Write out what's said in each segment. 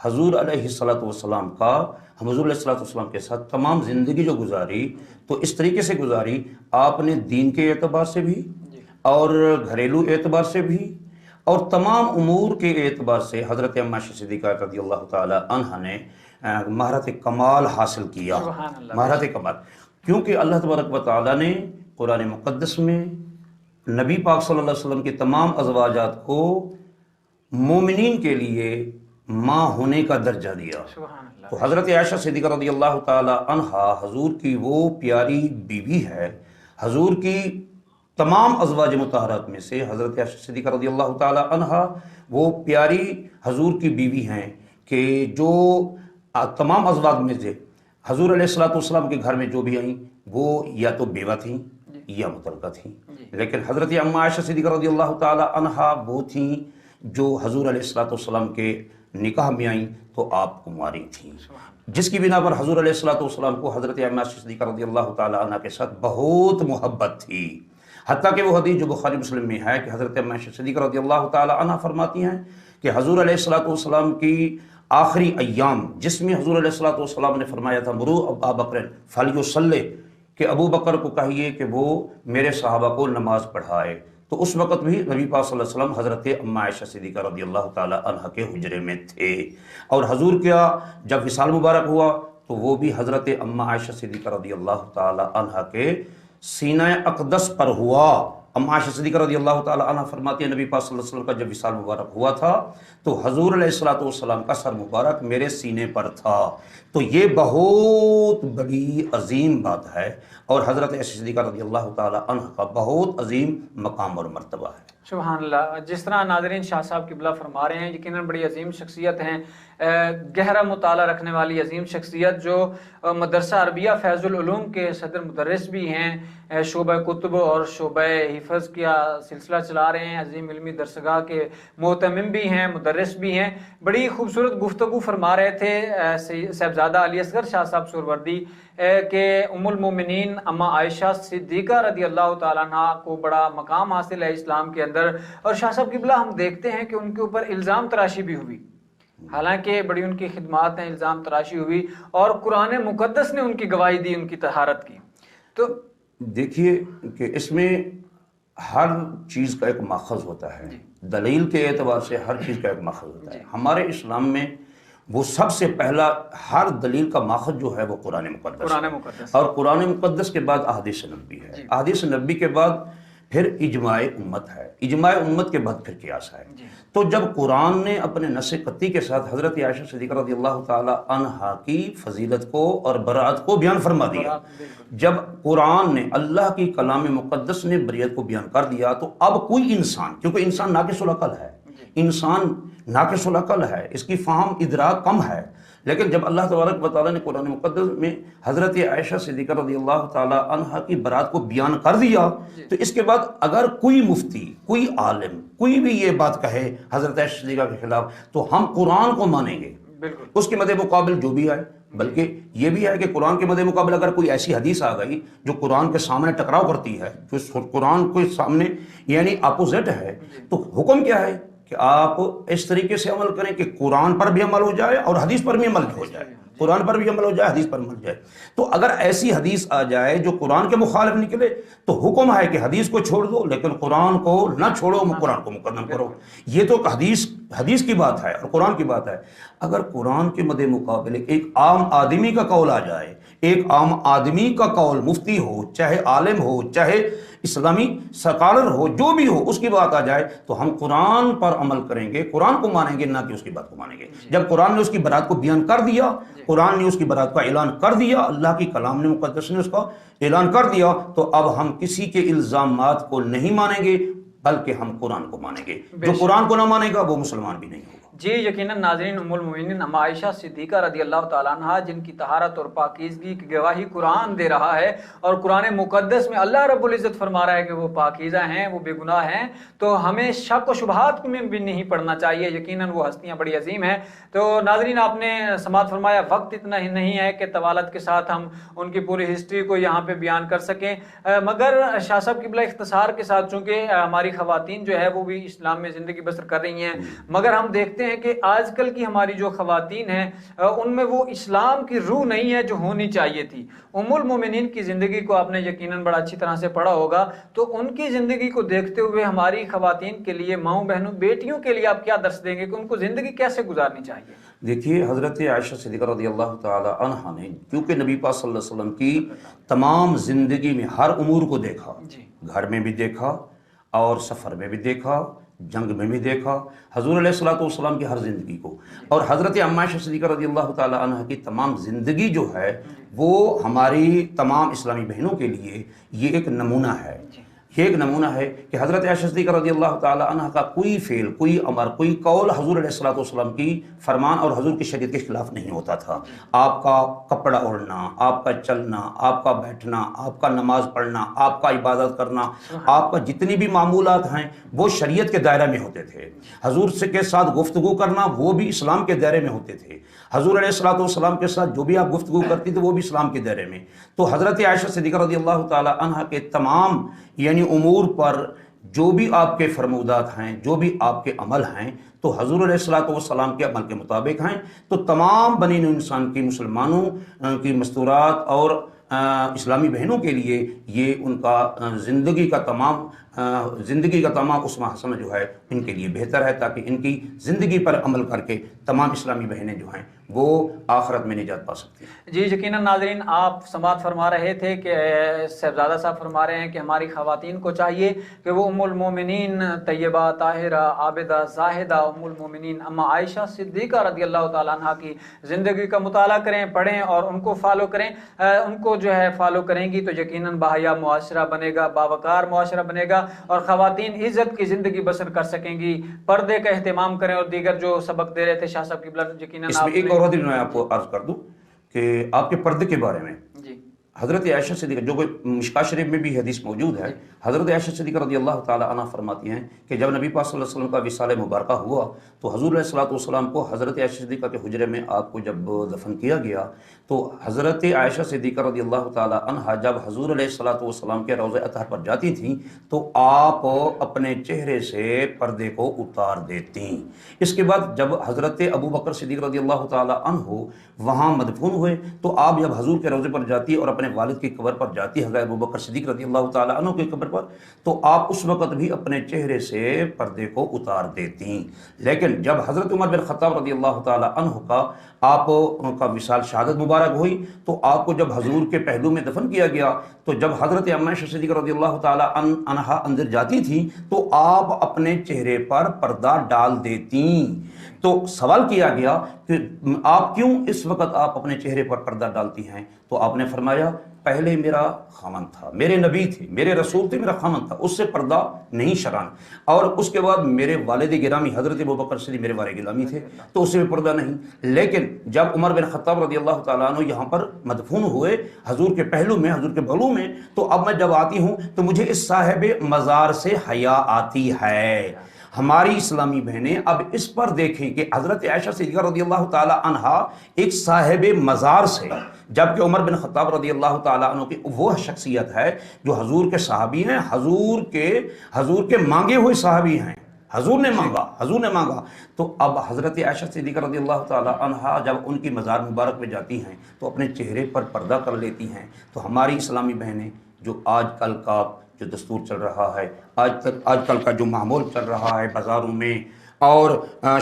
حضور علیہ الصلوۃ والسلام کا ہم حضور علیہ الصلوۃ والسلام کے ساتھ تمام زندگی جو گزاری تو اس طریقے سے گزاری، آپ نے دین کے اعتبار سے بھی اور گھریلو اعتبار سے بھی اور تمام امور کے اعتبار سے حضرت اما عائشہ صدیقہ رضی اللہ تعالی عنہ نے مہارت کمال حاصل کیا، مہارت کمال، کیونکہ اللہ تبارک و تعالی نے قرآن مقدس میں نبی پاک صلی اللہ علیہ وسلم کی تمام ازواجات کو مومنین کے لیے ماں ہونے کا درجہ دیا۔ تو حضرت عائشہ صدیقہ رضی اللہ تعالی عنہا حضور کی وہ پیاری بیوی ہے، حضور کی تمام ازواج مطہرات میں سے حضرت عائشہ صدیقہ رضی اللہ تعالی عنہا وہ پیاری حضور کی بیوی ہیں کہ جو تمام ازواج میں سے حضور علیہ الصلوۃ والسلام کے گھر میں جو بھی آئیں وہ یا تو بیوہ تھیں یا مطلقہ تھیں، لیکن حضرت اما عائشہ صدیقہ رضی اللہ تعالی عنہا وہ تھیں جو حضور علیہ الصلوۃ والسلام کے نکاح میں آئیں تو آپ کماری تھیں، جس کی بنا پر حضور علیہ الصلوۃ والسلام کو حضرت اما عائشہ صدیقہ رضی اللہ تعالی عنہا کے ساتھ بہت محبت تھی، حتیٰ کہ وہ حدیث جو بخاری مسلم میں ہے کہ حضرت اما عائشہ صدیقہ رضی اللہ تعالی عنہا فرماتی ہیں کہ حضور علیہ الصلوۃ والسلام کی آخری ایام جس میں حضور علیہ الصلوۃ والسلام نے فرمایا تھا مرو ابا بکر فلیصلی، کہ ابو بکر کو کہیے کہ وہ میرے صحابہ کو نماز پڑھائے، تو اس وقت بھی نبی پاک صلی اللہ علیہ وسلم حضرت اما عائشہ صدیقہ رضی اللہ تعالی عنہا کے حجرے میں تھے، اور حضور کیا جب وصال مبارک ہوا تو وہ بھی حضرت اما عائشہ صدیقہ رضی اللہ تعالی عنہا کے سینہ اقدس پر ہوا۔ اما عائشہ صدیقہ رضی اللہ تعالی عنہ فرماتی ہیں نبی پاک صلی اللہ علیہ وسلم کا جب وصال مبارک ہوا تھا تو حضور علیہ الصلوۃ والسلام کا سر مبارک میرے سینے پر تھا، تو یہ بہت بڑی عظیم بات ہے اور حضرت عائشہ صدیقہ رضی اللہ تعالی عنہ کا بہت عظیم مقام اور مرتبہ ہے۔ سبحان اللہ، جس طرح ناظرین شاہ صاحب قبلہ فرما رہے ہیں، یقیناً بڑی عظیم شخصیت ہیں، گہرا مطالعہ رکھنے والی عظیم شخصیت جو مدرسہ عربیہ فیض العلوم کے صدر مدرس بھی ہیں، شعبہ کتب اور شعبہ حفظ کا سلسلہ چلا رہے ہیں، عظیم علمی درسگاہ کے محتمم بھی ہیں، مدرس بھی ہیں، بڑی خوبصورت گفتگو فرما رہے تھے صاحبزادہ علی اصغر شاہ صاحب سہروردی کہ ام المومنین اما عائشہ صدیقہ رضی اللہ تعالیٰ عنہ کو بڑا مقام حاصل ہے اسلام کے اندر، اور شاہ صاحب قبلہ ہم دیکھتے ہیں کہ ان کے اوپر الزام تراشی بھی ہوئی، حالانکہ بڑی ان کی خدمات ہیں، الزام تراشی ہوئی اور قرآن مقدس نے ان کی گواہی دی، ان کی طہارت کی۔ تو دیکھیے کہ اس میں ہر چیز کا ایک ماخذ ہوتا ہے، دلیل کے اعتبار سے ہر چیز کا ایک ماخذ ہوتا ہے۔ ہمارے اسلام میں وہ سب سے پہلا ہر دلیل کا ماخذ جو ہے وہ قرآن مقدس ہے، اور قرآن مقدس کے بعد احادیث نبوی ہے، احادیث نبوی کے بعد پھر اجماع امت ہے، اجماع امت کے بعد پھر قیاس ہے۔ تو جب قرآن نے اپنے نص قطعی کے ساتھ حضرت عائشہ صدیقہ رضی اللہ تعالی عنہا کی فضیلت کو اور برات کو بیان فرما دیا، جب قرآن نے اللہ کی کلام مقدس نے بریت کو بیان کر دیا تو اب کوئی انسان، کیونکہ انسان ناقص العقل ہے، انسان ناقص العقل ہے، اس کی فہم ادراک کم ہے، لیکن جب اللہ تبارک و تعالیٰ نے قرآن مقدس میں حضرت عائشہ صدیقہ رضی اللہ تعالی عنہا کی برات کو بیان کر دیا تو اس کے بعد اگر کوئی مفتی، کوئی عالم، کوئی بھی یہ بات کہے حضرت عائشہ صدیقہ کے خلاف تو ہم قرآن کو مانیں گے، اس کے مد مقابل جو بھی آئے، بلکہ یہ بھی ہے کہ قرآن کے مد مقابل اگر کوئی ایسی حدیث آ گئی جو قرآن کے سامنے ٹکراؤ کرتی ہے، جو قرآن کے سامنے یعنی اپوزٹ ہے، تو حکم کیا ہے کہ آپ اس طریقے سے عمل کریں کہ قرآن پر بھی عمل ہو جائے اور حدیث پر بھی عمل ہو جائے، قرآن پر بھی عمل ہو جائے، حدیث پر عمل ہو جائے۔ تو اگر ایسی حدیث آ جائے جو قرآن کے مخالف نکلے تو حکم ہے کہ حدیث کو چھوڑ دو لیکن قرآن کو نہ چھوڑو، قرآن کو مقدم کرو۔ یہ تو حدیث کی بات ہے اور قرآن کی بات ہے۔ اگر قرآن کے مد مقابل ایک عام آدمی کا قول آ جائے، ایک عام آدمی کا قول، مفتی ہو چاہے عالم ہو چاہے اسلامی سکالر ہو، جو بھی ہو، اس کی بات آ جائے تو ہم قرآن پر عمل کریں گے، قرآن کو مانیں گے، نہ کہ اس کی بات کو مانیں گے۔ جب قرآن نے اس کی برات کو بیان کر دیا، قرآن نے اس کی برات کا اعلان کر دیا، اللہ کی کلام نے مقدس نے اس کا اعلان کر دیا، تو اب ہم کسی کے الزامات کو نہیں مانیں گے بلکہ ہم قرآن کو مانیں گے۔ جو قرآن کو نہ مانے گا وہ مسلمان بھی نہیں ہوگا۔ جی یقیناً ناظرین، ام المومنین اما عائشہ صدیقہ رضی اللہ تعالیٰ عنہ جن کی طہارت اور پاکیزگی کی گواہی قرآن دے رہا ہے اور قرآن مقدس میں اللہ رب العزت فرما رہا ہے کہ وہ پاکیزہ ہیں، وہ بے گناہ ہیں، تو ہمیں شک و شبہات میں بھی نہیں پڑنا چاہیے۔ یقیناً وہ ہستیاں بڑی عظیم ہیں۔ تو ناظرین، آپ نے سماعت فرمایا، وقت اتنا ہی نہیں ہے کہ طوالت کے ساتھ ہم ان کی پوری ہسٹری کو یہاں پہ بیان کر سکیں، مگر شاہ صاحب قبلہ اختصار کے ساتھ، چونکہ ہماری خواتین جو ہے وہ بھی اسلام میں زندگی بسر کر رہی ہیں، مگر ہم دیکھتے ہیں کہ آج کل کی ہماری جو خواتین ہیں ان میں وہ اسلام کی روح نہیں ہے جو ہونی چاہیے تھی. ام المومنین کی زندگی کو آپ نے یقیناً بڑا اچھی طرح سے پڑھا ہوگا, تو ان کی زندگی کو دیکھتے ہوئے ہماری خواتین کے لیے, ماؤں بہنوں, بیٹیوں کے لیے آپ کیا درس دیں گے کہ ان کو زندگی کیسے گزارنی چاہیے؟ دیکھیے حضرت عائشہ صدیقہ رضی اللہ تعالی عنہا نے کیونکہ نبی پاک صلی اللہ علیہ وسلم کی تمام زندگی میں ہر امور کو دیکھا, گھر میں بھی دیکھا اور سفر میں بھی دیکھا, جنگ میں بھی دیکھا, حضور علیہ الصلوۃ والسلام کی ہر زندگی کو. اور حضرت ام عائشہ صدیقہ رضی اللہ تعالی عنہا کی تمام زندگی جو ہے وہ ہماری تمام اسلامی بہنوں کے لیے یہ ایک نمونہ ہے. یہ ایک نمونہ ہے کہ حضرت عائشہ صدیقہ رضی اللہ تعالی عنہ کا کوئی فعل, کوئی امر, کوئی قول حضور علیہ الصلوۃ والسلام کی فرمان اور حضور کی شریعت کے خلاف نہیں ہوتا تھا. آپ کا کپڑا اوڑھنا, آپ کا چلنا, آپ کا بیٹھنا, آپ کا نماز پڑھنا, آپ کا عبادت کرنا, آپ کا جتنی بھی معمولات ہیں وہ شریعت کے دائرے میں ہوتے تھے. حضور سے کے ساتھ گفتگو کرنا وہ بھی اسلام کے دائرے میں ہوتے تھے. حضور علیہ الصلوۃ والسلام کے ساتھ جو بھی آپ گفتگو کرتی تھے وہ بھی اسلام کے دائرے میں. تو حضرت عائشہ صدیقہ رضی اللہ تعالی عنہا کے تمام یعنی امور پر جو بھی آپ کے فرمودات ہیں, جو بھی آپ کے عمل ہیں, تو حضور علیہ الصلوۃ والسلام کے عمل کے مطابق ہیں. تو تمام بنی نوع انسان کی, مسلمانوں کی مستورات اور اسلامی بہنوں کے لیے یہ ان کا زندگی کا تمام عصمہ حسنہ جو ہے ان کے لیے بہتر ہے, تاکہ ان کی زندگی پر عمل کر کے تمام اسلامی بہنیں جو ہیں وہ آخرت میں نجات پا سکتی ہیں. جی یقیناً ناظرین, آپ سماعت فرما رہے تھے کہ صاحبزادہ صاحب فرما رہے ہیں کہ ہماری خواتین کو چاہیے کہ وہ ام المومنین طیبہ, طاہرہ, عابدہ, زاہدہ ام المومنین اما عائشہ صدیقہ رضی اللہ تعالیٰ عنہ کی زندگی کا مطالعہ کریں, پڑھیں اور ان کو فالو کریں. ان کو جو ہے فالو کریں گی تو یقیناً باحیا معاشرہ بنے گا, باوقار معاشرہ بنے گا اور خواتین عزت کی زندگی بسر کر سکیں گی. پردے کا اہتمام کریں, اور دیگر جو سبق دے رہے تھے شاہ صاحب قبلہ, یقیناً اس میں ایک اور حدیث میں آپ کو عرض کر دوں کہ آپ کے پردے کے بارے میں حضرت عائشہ صدیقہ, جو مشکاہ شریف میں بھی حدیث موجود ہے, حضرت عائشہ صدیقہ رضی اللہ تعالی عنہ فرماتی ہیں کہ جب نبی پاک صلی اللہ علیہ وسلم کا وصال مبارکہ ہوا تو حضور علیہ الصلوۃ والسلام کو حضرت عائشہ صدیقہ کے حجرے میں آپ کو جب دفن کیا گیا تو حضرت عائشہ صدیقہ رضی اللہ تعالی عنہ جب حضور علیہ الصلوۃ والسلام کے روضہ اطہر پر جاتی تھیں تو آپ اپنے چہرے سے پردے کو اتار دیتیں. اس کے بعد جب حضرت ابو بکر صدیق رضی اللہ تعالی عنہ وہاں مدفون ہوئے تو آپ جب حضور کے روضے پر جاتی اور اپنے والد کی قبر پر جاتی, حضرت ابو بکر صدیق رضی اللہ تعالی عنہ کی قبر پر, تو آپ اس وقت بھی اپنے چہرے سے پردے کو اتار دیتی. لیکن جب حضرت عمر بن خطاب رضی اللہ تعالی عنہ کا آپ کا وصال شہادت مبارک ہوئی تو آپ کو جب حضور کے پہلو میں دفن کیا گیا تو جب حضرت ام عائشہ صدیقہ رضی اللہ تعالی عنہا اندر جاتی تھیں تو آپ اپنے چہرے پر پردہ ڈال دیتیں. تو سوال کیا گیا کہ آپ کیوں اس وقت آپ اپنے چہرے پر پردہ ڈالتی ہیں؟ تو آپ نے فرمایا پہلے میرا خامن تھا, میرے نبی تھے, میرے رسول تھے, میرا خامن تھا, اس سے پردہ نہیں شران, اور اس کے بعد میرے والد گرامی حضرت ابو بکر صدیق میرے والد گرامی تھے تو اس سے بھی پردہ نہیں. لیکن جب عمر بن خطاب رضی اللہ تعالیٰ عنہ یہاں پر مدفون ہوئے حضور کے پہلو میں, حضور کے بغلوں میں, تو اب میں جب آتی ہوں تو مجھے اس صاحب مزار سے حیا آتی ہے. ہماری اسلامی بہنیں اب اس پر دیکھیں کہ حضرت عائشہ صدیقہ رضی اللہ تعالی عنہا ایک صاحب مزار سے, جبکہ عمر بن خطاب رضی اللہ تعالی عنہ کی وہ شخصیت ہے جو حضور کے صحابی ہیں, حضور کے مانگے ہوئے صحابی ہیں, حضور نے مانگا. تو اب حضرت عائشہ صدیقہ رضی اللہ تعالی عنہا جب ان کی مزار مبارک میں جاتی ہیں تو اپنے چہرے پر پردہ کر لیتی ہیں. تو ہماری اسلامی بہنیں جو آج کل کا جو دستور چل رہا ہے, آج کل کا جو معمول چل رہا ہے بازاروں میں اور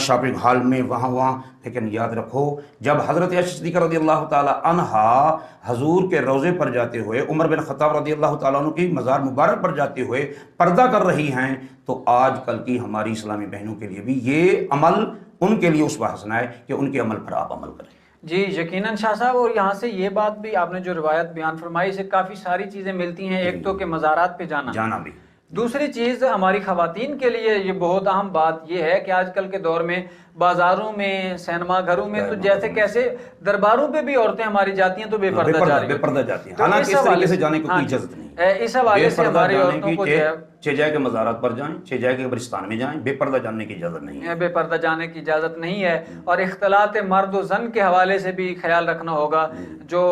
شاپنگ ہال میں وہاں, لیکن یاد رکھو جب حضرت عائشہ صدیقہ رضی اللہ تعالی عنہا حضور کے روضے پر جاتے ہوئے, عمر بن خطاب رضی اللہ تعالیٰ عنہ کی مزار مبارک پر جاتے ہوئے پردہ کر رہی ہیں, تو آج کل کی ہماری اسلامی بہنوں کے لیے بھی یہ عمل ان کے لیے اسوہ حسنہ ہے کہ ان کے عمل پر آپ عمل کریں. جی یقیناً شاہ صاحب, اور یہاں سے یہ بات بھی آپ نے جو روایت بیان فرمائی سے کافی ساری چیزیں ملتی ہیں. ایک تو کہ مزارات پہ جانا بھی, دوسری چیز ہماری خواتین کے لیے یہ بہت اہم بات یہ ہے کہ آج کل کے دور میں بازاروں میں, سینما گھروں میں, تو جیسے کیسے درباروں پہ بھی عورتیں ہماری جاتی ہیں تو بے پردہ جاتی ہیں, حالانکہ اس طریقے سے جانے کو کوئی اجازت نہیں. اس حوالے سے ہماری عورتوں کو جو ہے چہ کے مزارات پر جائیں، چہ کے قبرستان میں جائیں، بے پردہ جانے کی اجازت نہیں ہے، بے پردہ جانے کی اجازت نہیں ہے۔ اور اختلاط مرد و زن کے حوالے سے بھی خیال رکھنا ہوگا، جو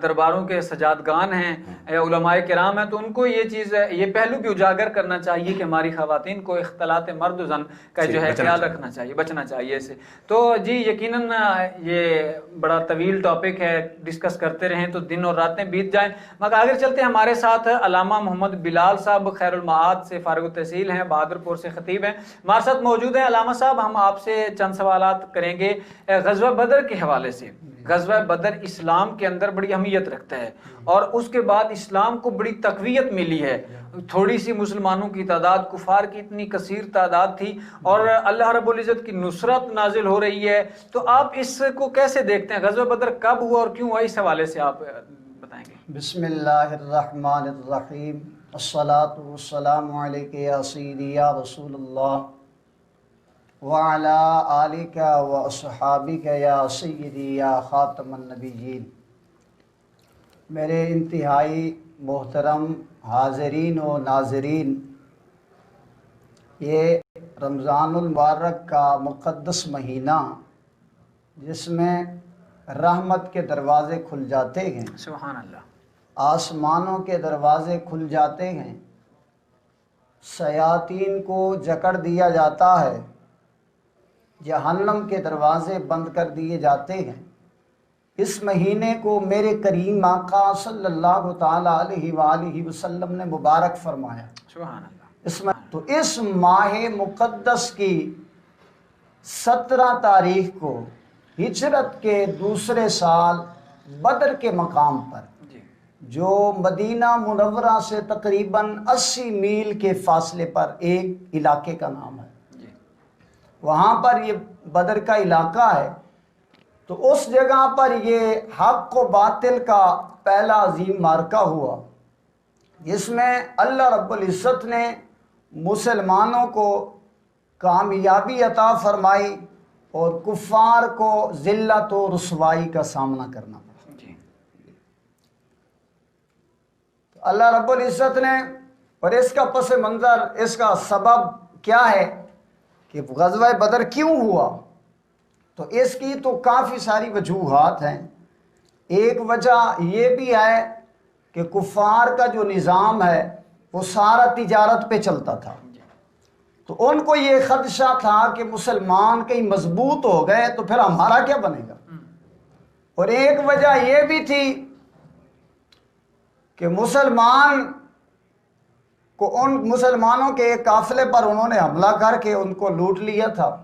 درباروں کے سجادگان ہیں یا علماء کرام ہیں، تو ان کو یہ چیز یہ پہلو بھی اجاگر کرنا چاہیے کہ ہماری خواتین کو اختلاط مرد و زن کا جو ہے خیال رکھنا چاہیے، بچنا چاہیے اس سے۔ تو جی یقیناً یہ بڑا طویل ٹاپک ہے، ڈسکس کرتے رہیں تو دن اور راتیں بیت جائیں، مگر آگے چلتے ہیں۔ ہمارے ساتھ علامہ محمد بلال صاحب خیر المعاد سے فارغ التحصیل ہیں، بہادر پور سے خطیب ہیں، ہمارے ساتھ موجود ہیں۔ علامہ صاحب، ہم آپ سے چند سوالات کریں گے غزوہ بدر کے حوالے سے۔ غزوہ بدر اسلام کے اندر بڑی اہمیت رکھتا ہے، اور اس کے بعد اسلام کو بڑی تقویت ملی ہے۔ تھوڑی سی مسلمانوں کی تعداد، کفار کی اتنی کثیر تعداد تھی، اور اللہ رب العزت کی نصرت نازل ہو رہی ہے۔ تو آپ اس کو کیسے دیکھتے ہیں؟ غزوہ بدر کب ہوا اور کیوں ہوا، اس حوالے سے آپ بتائیں گے۔ بسم اللہ الرحمن الرحیم، الصلاۃ والسلام علیک یا سیدی یا رسول اللہ وعلی آلک و اصحابک یا سیدی یا خاتم النبیین۔ میرے انتہائی محترم حاضرین و ناظرین، یہ رمضان المبارک کا مقدس مہینہ جس میں رحمت کے دروازے کھل جاتے ہیں، سبحان اللہ، آسمانوں کے دروازے کھل جاتے ہیں، شیاطین کو جکڑ دیا جاتا ہے، جہنم کے دروازے بند کر دیے جاتے ہیں۔ اس مہینے کو میرے کریم آقا صلی اللہ تعالی علیہ وآلہ وسلم نے مبارک فرمایا۔ سبحان اللہ۔ اس ماہ مقدس کی 17 تاریخ کو ہجرت کے دوسرے سال بدر کے مقام پر، جو مدینہ منورہ سے تقریباً 80 میل کے فاصلے پر ایک علاقے کا نام ہے، وہاں پر یہ بدر کا علاقہ ہے۔ تو اس جگہ پر یہ حق و باطل کا پہلا عظیم معرکہ ہوا، جس میں اللہ رب العزت نے مسلمانوں کو کامیابی عطا فرمائی اور کفار کو ذلت و رسوائی کا سامنا کرنا پڑا۔ اللہ رب العزت نے، اور اس کا پس منظر، اس کا سبب کیا ہے کہ غزوہ بدر کیوں ہوا، تو اس کی تو کافی ساری وجوہات ہیں۔ ایک وجہ یہ بھی ہے کہ کفار کا جو نظام ہے وہ سارا تجارت پہ چلتا تھا، تو ان کو یہ خدشہ تھا کہ مسلمان کہیں مضبوط ہو گئے تو پھر ہمارا کیا بنے گا۔ اور ایک وجہ یہ بھی تھی کہ مسلمان کو، ان مسلمانوں کے ایک قافلے پر انہوں نے حملہ کر کے ان کو لوٹ لیا تھا،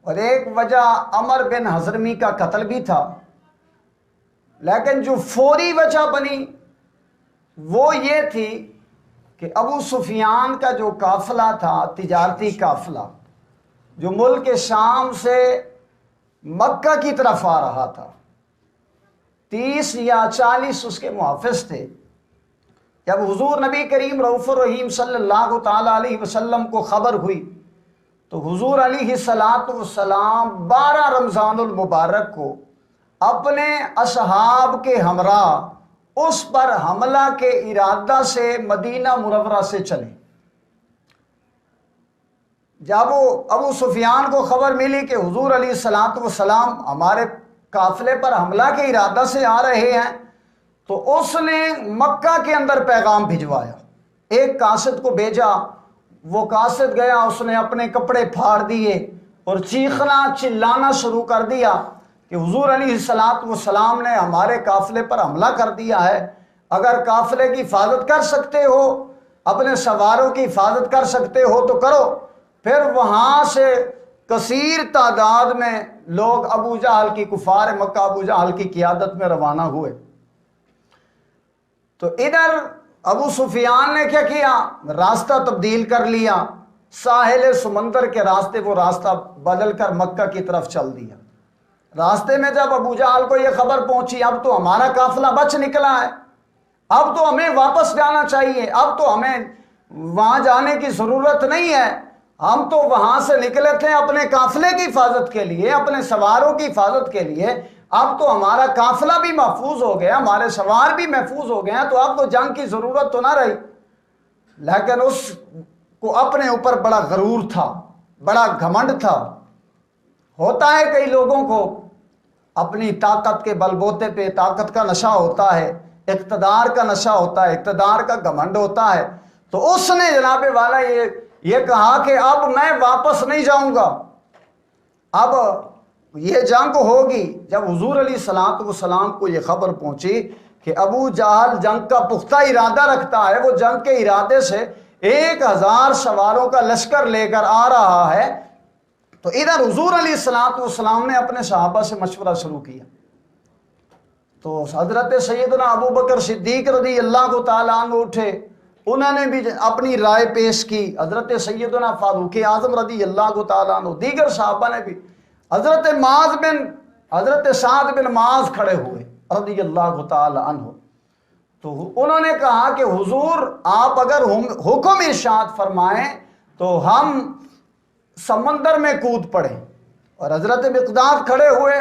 اور ایک وجہ عمر بن حضرمی کا قتل بھی تھا۔ لیکن جو فوری وجہ بنی وہ یہ تھی کہ ابو سفیان کا جو قافلہ تھا، تجارتی قافلہ، جو ملک شام سے مکہ کی طرف آ رہا تھا، 30 یا 40 اس کے محافظ تھے۔ جب حضور نبی کریم رؤوف الرحیم صلی اللہ تعالی علیہ وسلم کو خبر ہوئی تو حضور علیہ السلام 12 رمضان المبارک کو اپنے اصحاب کے ہمراہ اس پر حملہ کے ارادہ سے مدینہ منورہ سے چلے۔ جب ابو سفیان کو خبر ملی کہ حضور علیہ السلام ہمارے قافلے پر حملہ کے ارادہ سے آ رہے ہیں، تو اس نے مکہ کے اندر پیغام بھجوایا، ایک قاصد کو بھیجا۔ وہ قاصد گیا، اس نے اپنے کپڑے پھاڑ دیے اور چیخنا چلانا شروع کر دیا کہ حضور علیہ السلام نے ہمارے قافلے پر حملہ کر دیا ہے، اگر قافلے کی حفاظت کر سکتے ہو، اپنے سواروں کی حفاظت کر سکتے ہو تو کرو۔ پھر وہاں سے کثیر تعداد میں لوگ ابو جہل کی، کفار مکہ ابو جہل کی قیادت میں روانہ ہوئے۔ تو ادھر ابو سفیان نے کیا کیا، راستہ تبدیل کر لیا، ساحل سمندر کے راستے وہ راستہ بدل کر مکہ کی طرف چل دیا۔ راستے میں جب ابو جہل کو یہ خبر پہنچی اب تو ہمارا قافلہ بچ نکلا ہے، اب تو ہمیں واپس جانا چاہیے، اب تو ہمیں وہاں جانے کی ضرورت نہیں ہے، ہم تو وہاں سے نکلے تھے اپنے قافلے کی حفاظت کے لیے، اپنے سواروں کی حفاظت کے لیے، اب تو ہمارا قافلہ بھی محفوظ ہو گیا، ہمارے سوار بھی محفوظ ہو گئے ہیں، تو اب تو جنگ کی ضرورت تو نہ رہی۔ لیکن اس کو اپنے اوپر بڑا غرور تھا، بڑا گھمنڈ تھا۔ ہوتا ہے کئی لوگوں کو اپنی طاقت کے بل بوتے پہ طاقت کا نشہ ہوتا ہے، اقتدار کا نشہ ہوتا ہے، اقتدار کا گھمنڈ ہوتا ہے۔ تو اس نے جناب والا یہ کہا کہ اب میں واپس نہیں جاؤں گا، اب یہ جنگ ہوگی۔ جب حضور علیہ السلام کو یہ خبر پہنچی کہ ابو جہل جنگ کا پختہ ارادہ رکھتا ہے، وہ جنگ کے ارادے سے 1000 سواروں کا لشکر لے کر آ رہا ہے، تو ادھر حضور علیہ السلام نے اپنے صحابہ سے مشورہ شروع کیا۔ تو حضرت سیدنا ابو بکر صدیق رضی اللہ تعالیٰ عنہ اٹھے، انہوں نے بھی اپنی رائے پیش کی۔ حضرت سیدنا فاروق اعظم رضی اللہ تعالیٰ عنہ، دیگر صحابہ نے بھی، حضرت سعد بن معاذ کھڑے ہوئے رضی اللہ تعالیٰ عنہ۔ تو انہوں نے کہا کہ حضور آپ اگر حکم ارشاد فرمائیں تو ہم سمندر میں کود پڑے۔ اور حضرت مقداد کھڑے ہوئے،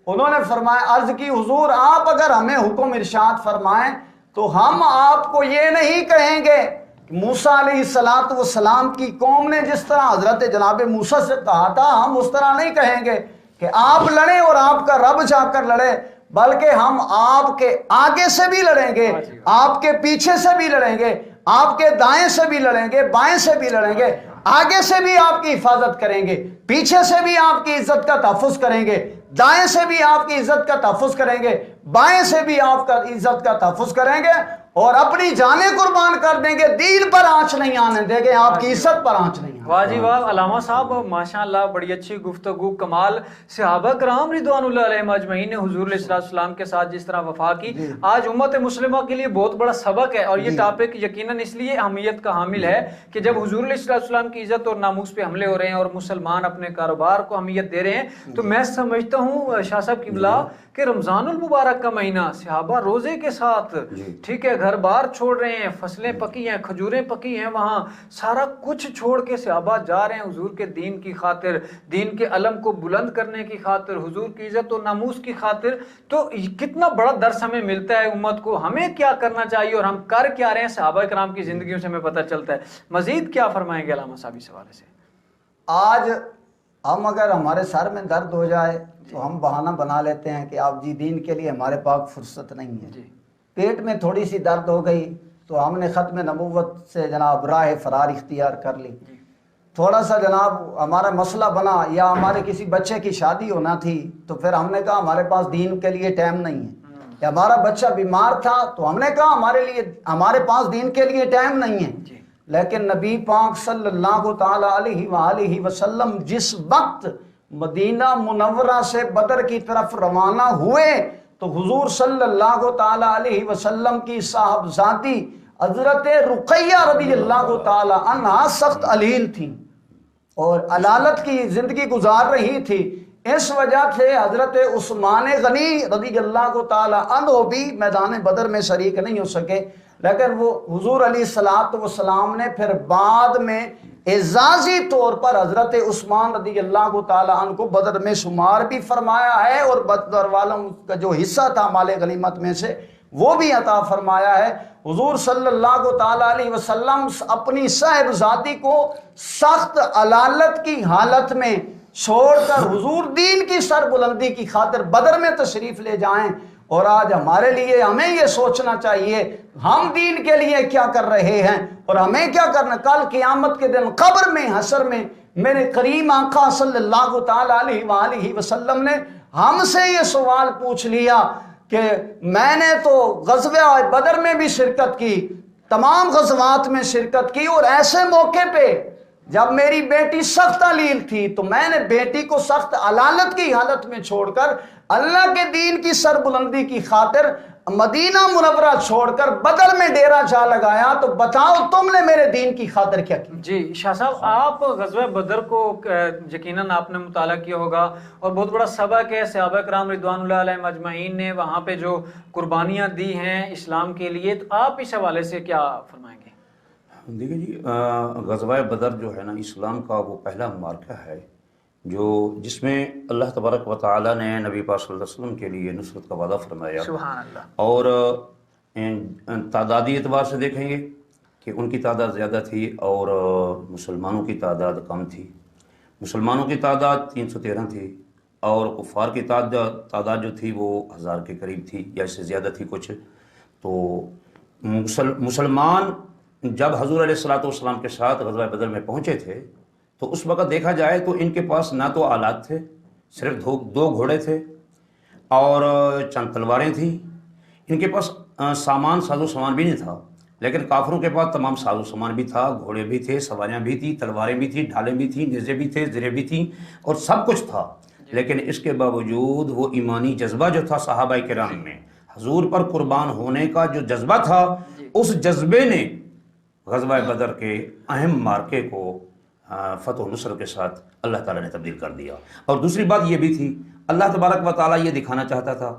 انہوں نے فرمایا، عرض کی حضور آپ اگر ہمیں حکم ارشاد فرمائیں تو ہم آپ کو یہ نہیں کہیں گے کہ موسیٰ علیہ السلام کی قوم نے جس طرح حضرت جناب موسیٰ سے کہا تھا، ہم اس طرح نہیں کہیں گے کہ آپ لڑیں اور آپ کا رب جا کر لڑے، بلکہ ہم آپ کے آگے سے بھی لڑیں گے، آپ کے پیچھے سے بھی لڑیں گے، آپ کے دائیں سے بھی لڑیں گے، بائیں سے بھی لڑیں گے، آگے سے بھی آپ کی حفاظت کریں گے، پیچھے سے بھی آپ کی عزت کا تحفظ کریں گے، دائیں سے بھی آپ کی عزت کا تحفظ کریں گے، بائیں سے بھی آپ کا عزت کا تحفظ کریں گے، اور اپنی جانیں قربان کر دیں گے، دین پر آنچ نہیں آنے دیں گے، آپ کی عزت پر آنچ نہیں آنے۔ واہ جی واہ علامہ صاحب، ماشاءاللہ بڑی اچھی گفتگو، کمال۔ صحابہ کرام رضوان اللہ علیہم اجمعین نے حضور علیہ السلام کے ساتھ جس طرح وفا کی، آج امت مسلمہ کے لیے بہت بڑا سبق ہے، اور یہ ٹاپک یقیناً اس لیے اہمیت کا حامل ہے کہ جب حضور علیہ السلام کی عزت اور ناموس پہ حملے ہو رہے ہیں اور مسلمان اپنے کاروبار کو اہمیت دے رہے ہیں، تو میں سمجھتا ہوں شاہ صاحب قبلہ کہ رمضان المبارک کا مہینہ، صحابہ روزے کے ساتھ، ٹھیک ہے، گھر بار چھوڑ رہے ہیں، فصلیں پکی ہیں، کھجوریں پکی ہیں، وہاں سارا کچھ چھوڑ کے صحابہ جا رہے ہیں حضور کے دین کی خاطر، دین کے علم کو بلند کرنے کی خاطر، حضور کی عزت و ناموس کی خاطر۔ تو کتنا بڑا درس ہمیں ملتا ہے امت کو، ہمیں کیا کرنا چاہیے اور ہم کر کیا رہے ہیں، صحابہ کرام کی زندگیوں سے ہمیں پتہ چلتا ہے۔ مزید کیا فرمائیں گے علامہ صاحب اس حوالے سے؟ آج ہم اگر ہمارے سر میں درد ہو جائے تو ہم بہانہ بنا لیتے ہیں کہ آپ جی دین کے لیے ہمارے پاس فرصت نہیں ہے۔ پیٹ میں تھوڑی سی درد ہو گئی تو ہم نے ختم نبوت سے جناب راہ فرار اختیار کر لی۔ تھوڑا سا جناب ہمارا مسئلہ بنا یا ہمارے کسی بچے کی شادی ہونا تھی تو پھر ہم نے کہا ہمارے پاس دین کے لیے ٹائم نہیں ہے، یا ہمارا بچہ بیمار تھا تو ہم نے کہا ہمارے پاس دین کے لیے ٹائم نہیں ہے۔ لیکن نبی پاک صلی اللہ تعالی علیہ وآلہ وسلم جس وقت مدینہ منورہ سے بدر کی طرف روانہ ہوئے تو حضور صلی اللہ تعالی علیہ وسلم کی صاحبزادی حضرت رقیہ رضی اللہ تعالی عنہا سخت علیل تھی اور علالت کی زندگی گزار رہی تھی۔ اس وجہ سے حضرت عثمان غنی رضی اللہ تعالی عنہ بھی میدان بدر میں شریک نہیں ہو سکے، لیکن وہ حضور علیہ السلام نے پھر بعد میں اعزازی طور پر حضرت عثمان رضی اللہ تعالی عنہ کو بدر میں شمار بھی فرمایا ہے، اور بدر والوں کا جو حصہ تھا مال غنیمت میں سے وہ بھی عطا فرمایا ہے۔ حضور صلی اللہ تعالی علیہ وسلم اپنی صاحبزادی کو سخت علالت کی حالت میں چھوڑ کر حضور دین کی سر بلندی کی خاطر بدر میں تشریف لے جائیں، اور آج ہمارے لیے ہمیں یہ سوچنا چاہیے ہم دین کے لیے کیا کر رہے ہیں اور ہمیں کیا کرنا۔ کل قیامت کے دن قبر میں حشر میں میرے کریم آقا صلی اللہ تعالی علیہ وآلہ وسلم نے ہم سے یہ سوال پوچھ لیا کہ میں نے تو غزوہ بدر میں بھی شرکت کی، تمام غزوات میں شرکت کی، اور ایسے موقع پہ جب میری بیٹی سخت علیل تھی تو میں نے بیٹی کو سخت علالت کی حالت میں چھوڑ کر اللہ کے دین کی سر بلندی کی خاطر مدینہ منورہ چھوڑ کر بدر میں ڈیرا جا لگایا، تو بتاؤ تم نے میرے دین کی خاطر کیا کی؟ جی شاہ صاحب، آپ غزوہ بدر کو یقیناً آپ نے مطالعہ کیا ہوگا اور بہت بڑا سبق ہے، صحابہ کرام رضوان اللہ علیہم اجمعین نے وہاں پہ جو قربانیاں دی ہیں اسلام کے لیے، تو آپ اس حوالے سے کیا فرمائیں گے؟ دیکھیں جی، غزوہ بدر جو ہے نا اسلام کا وہ پہلا معرکہ ہے جس میں اللہ تبارک و تعالیٰ نے نبی پاک صلی اللہ علیہ وسلم کے لیے نصرت کا وعدہ فرمایا، سبحان اللہ، اور تعدادی اعتبار سے دیکھیں گے کہ ان کی تعداد زیادہ تھی اور مسلمانوں کی تعداد کم تھی۔ مسلمانوں کی تعداد 313 تھی اور کفار کی تعداد جو تھی وہ 1000 کے قریب تھی یا اس سے زیادہ تھی کچھ۔ تو مسلمان جب حضور علیہ الصلوۃ والسلام کے ساتھ غزوہ بدر میں پہنچے تھے تو اس وقت دیکھا جائے تو ان کے پاس نہ تو آلات تھے، صرف 2 گھوڑے تھے اور چند تلواریں تھیں، ان کے پاس ساز و سامان بھی نہیں تھا، لیکن کافروں کے پاس تمام ساز و سامان بھی تھا، گھوڑے بھی تھے، سواریاں بھی تھیں، تلواریں بھی تھیں، ڈھالیں بھی تھیں، نیزے بھی تھے، زرے بھی تھیں اور سب کچھ تھا۔ لیکن اس کے باوجود وہ ایمانی جذبہ جو تھا صحابہ کرام میں، حضور پر قربان ہونے کا جو جذبہ تھا، اس جذبے نے غزوہ بدر کے اہم مارکے کو فتح و نصرت کے ساتھ اللہ تعالیٰ نے تبدیل کر دیا۔ اور دوسری بات یہ بھی تھی، اللہ تبارک و تعالیٰ یہ دکھانا چاہتا تھا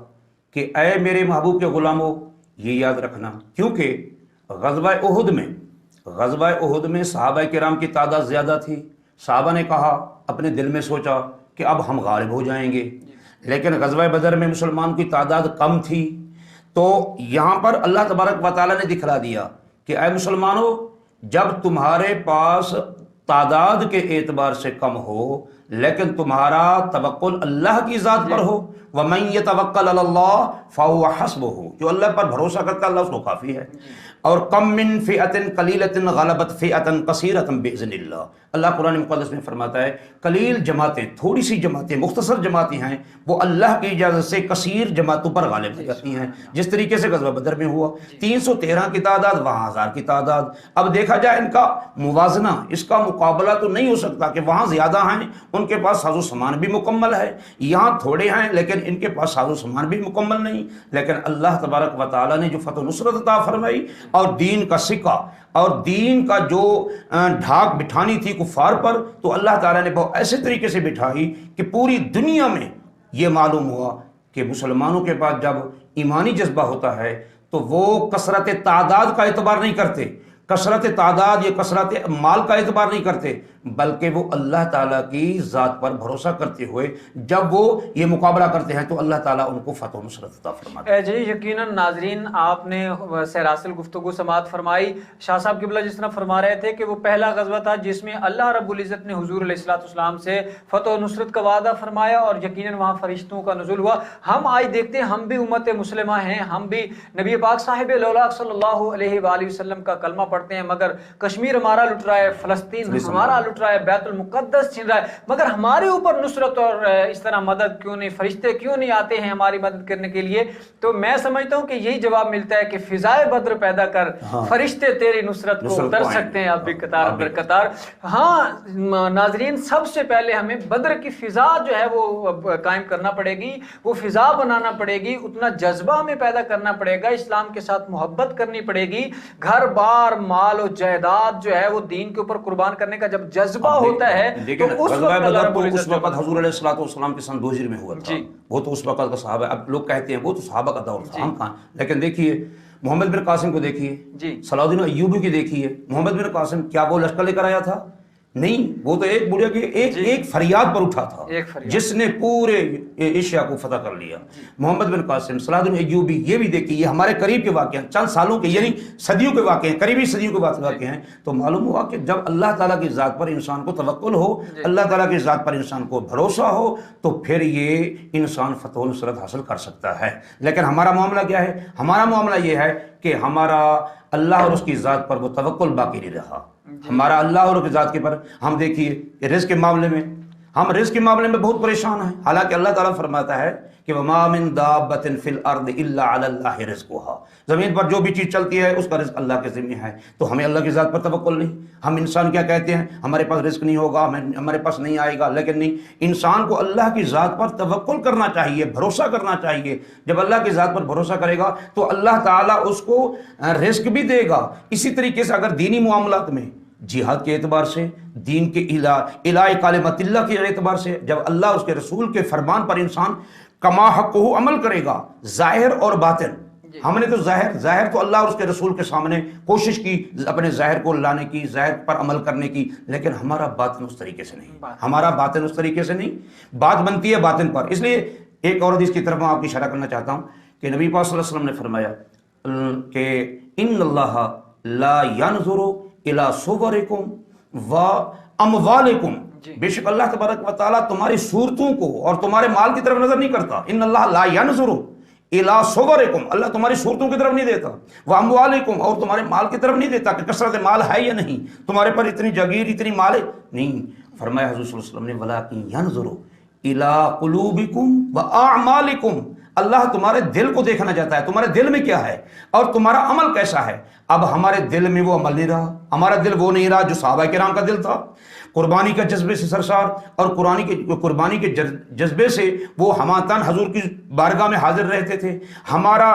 کہ اے میرے محبوب کے غلاموں، یہ یاد رکھنا، کیونکہ غزوہ احد میں صحابہ کرام کی تعداد زیادہ تھی، صحابہ نے کہا، اپنے دل میں سوچا کہ اب ہم غالب ہو جائیں گے، لیکن غزوہ بدر میں مسلمان کی تعداد کم تھی۔ تو یہاں پر اللہ تبارک و تعالیٰ نے دکھلا دیا کہ اے مسلمانوں، جب تمہارے پاس تعداد کے اعتبار سے کم ہو لیکن تمہارا توکل اللہ کی ذات پر ہو، وَمَن يَتَوَكَّلْ عَلَى اللَّهِ فَهُوَ حَسْبُهُ، جو اللہ پر بھروسہ کرتا ہے اللہ اس کو کافی ہے۔ اور کم من فئۃ قلیلۃ غلبت فئۃ کثیرۃ باذن اللہ، اللہ قرآن مقدس میں فرماتا ہے قلیل جماعتیں، تھوڑی سی جماعتیں، مختصر جماعتیں ہیں، وہ اللہ کی اجازت سے کثیر جماعتوں پر غالب ہو جاتی ہیں، جس طریقے سے غزوہ بدر میں ہوا، 313 کی تعداد، وہاں 1000 کی تعداد۔ اب دیکھا جائے ان کا موازنہ، اس کا مقابلہ تو نہیں ہو سکتا کہ وہاں زیادہ ہیں، ان کے پاس ساز و سامان بھی مکمل ہے، یہاں تھوڑے ہیں لیکن ان کے پاس ساز و سامان بھی مکمل نہیں، لیکن اللہ تبارک و تعالیٰ نے جو فتح و نصرت عطا فرمائی اور دین کا سکہ اور دین کا جو ڈھاک بٹھانی تھی کفار پر، تو اللہ تعالیٰ نے بہت ایسے طریقے سے بٹھائی کہ پوری دنیا میں یہ معلوم ہوا کہ مسلمانوں کے پاس جب ایمانی جذبہ ہوتا ہے تو وہ کثرت تعداد کا اعتبار نہیں کرتے، کثرت تعداد یا کثرت مال کا اعتبار نہیں کرتے، بلکہ وہ اللہ تعالیٰ کی ذات پر بھروسہ کرتے ہوئے جب وہ یہ مقابلہ کرتے ہیں تو اللہ تعالیٰ ان کو فتح و نصرت عطا فرماتا ہے۔ جی یقیناً ناظرین، آپ نے سراسل گفتگو سماعت فرمائی۔ شاہ صاحب قبلہ جس طرح فرما رہے تھے کہ وہ پہلا غزوہ تھا جس میں اللہ رب العزت نے حضور علیہ الصلوۃ والسلام سے فتح و نصرت کا وعدہ فرمایا اور یقیناً وہاں فرشتوں کا نزول ہوا۔ ہم آج دیکھتے ہیں ہم بھی امت مسلمہ ہیں، ہم بھی نبی پاک صاحب الاولیاء صلی اللہ علیہ وآلہ وسلم کا کلمہ پڑھتے ہیں، مگر کشمیر ہمارا لٹ رہا ہے، فلسطین ہمارا لٹ رہا ہے، بیت المقدس چھن رہا ہے، مگر ہمارے اوپر نصرت اور اس طرح مدد کیوں نہیں، فرشتے کیوں نہیں آتے ہیں ہماری مدد کرنے کے لیے؟ تو میں سمجھتا ہوں کہ یہی جواب ملتا ہے کہ فضائے بدر پیدا کر، فرشتے تیری نصرت کو اتر سکتے ہیں اب بھی قطار در قطار۔ ہاں ناظرین، سب سے پہلے ہمیں بدر کی فضا جو ہے وہ قائم کرنا پڑے گی، وہ فضا بنانا پڑے گی، اتنا جذبہ ہمیں پیدا کرنا پڑے گا، اسلام کے ساتھ محبت کرنی پڑے گی، گھر بار مال و جائیداد جو ہے وہ دین کے اوپر قربان کرنے کا جب جذبہ ہوتا ہے لیکن غزوہ بدر تو اس وقت حضور علیہ الصلوۃ والسلام کے سن 2 ہجری میں ہوا تھا، وہ تو اس وقت کا صحابہ، اب لوگ کہتے ہیں وہ تو صحابہ کا دور تھا، ہم کہاں، لیکن دیکھیے محمد بن قاسم کو دیکھیے، صلاح الدین ایوبی کی دیکھیے، محمد بن قاسم کیا وہ لشکر لے کر آیا تھا؟ نہیں، وہ تو ایک بڑھیا کی ایک فریاد پر اٹھا تھا جس نے پورے ایشیا کو فتح کر لیا۔ محمد بن قاسم، صلاح الدین ایوبی، یہ بھی دیکھیے، یہ ہمارے قریب کے واقع ہیں، چند سالوں کے یعنی صدیوں کے واقع ہیں، قریبی صدیوں کے واقع ہیں۔ تو معلوم ہوا کہ جب اللہ تعالیٰ کی ذات پر انسان کو توکل ہو، اللہ تعالیٰ کی ذات پر انسان کو بھروسہ ہو، تو پھر یہ انسان فتح و نصرت حاصل کر سکتا ہے۔ لیکن ہمارا معاملہ کیا ہے؟ ہمارا معاملہ یہ ہے کہ ہمارا اللہ اور اس کی ذات پر وہ توکل باقی نہیں رہا، ہمارا اللہ اور اس کی ذات کے پر ہم دیکھیے کہ رزق کے معاملے میں ہم رزق کے معاملے میں بہت پریشان ہیں، حالانکہ اللہ تعالیٰ فرماتا ہے کہ وَمَا مِن دَابَّةٍ فِي الْأَرْضِ إِلَّا عَلَى اللَّهِ رِزْقُهَا، زمین پر جو بھی چیز چلتی ہے اس کا رزق اللہ کے ذمہ ہے، تو ہمیں اللہ کی ذات پر توکل نہیں۔ ہم انسان کیا کہتے ہیں؟ ہمارے پاس رزق نہیں ہوگا، ہمارے پاس نہیں آئے گا، لیکن نہیں، انسان کو اللہ کی ذات پر توکل کرنا چاہیے، بھروسہ کرنا چاہیے۔ جب اللہ کی ذات پر بھروسہ کرے گا تو اللہ تعالیٰ اس کو رزق بھی دے گا۔ اسی طریقے سے اگر دینی معاملات میں جہاد کے اعتبار سے، دین کے الہ کلمۃ اللہ کے اعتبار سے، جب اللہ اس کے رسول کے فرمان پر انسان کما حق عمل کرے گا، ظاہر اور باطن ہم نے تو ظاہر تو اللہ اور اس کے رسول کے سامنے کوشش کی اپنے ظاہر کو لانے کی، ظاہر پر عمل کرنے کی، لیکن ہمارا باطن اس طریقے سے نہیں، ہمارا باطن اس طریقے سے نہیں، بات بنتی ہے باطن پر۔ اس لیے ایک اور حدیث کی طرف میں آپ کی اشارہ کرنا چاہتا ہوں کہ نبی پاک صلی اللہ علیہ وسلم نے فرمایا کہ ان اللہ لا ينظر الى صورکم و اموالکم، بے شک اللہ تبارک و تعالیٰ تمہاری صورتوں کو اور تمہارے مال کی طرف نظر نہیں کرتا۔ ان اللہ لا ينظر الى صورکم، اللہ تمہاری صورتوں کی طرف نہیں دیتا، وہ اموالکم، اور تمہارے مال کی طرف نہیں دیتا کہ کثرت مال ہے یا نہیں، تمہارے پر اتنی جگیر اتنی مال ہے نہیں۔ فرمایا حضور صلی اللہ علیہ وسلم نے ولکن ينظر الى قلوبکم واعمالکم، اللہ تمہارے دل کو دیکھنا چاہتا ہے، تمہارے دل میں کیا ہے اور تمہارا عمل کیسا ہے۔ اب ہمارے دل میں وہ عمل نہیں رہا، ہمارا دل وہ نہیں رہا جو صحابہ کرام کا دل تھا، قربانی کا جذبے سے سرشار، اور قربانی کے جذبے سے وہ ہماتن حضور کی بارگاہ میں حاضر رہتے تھے۔ ہمارا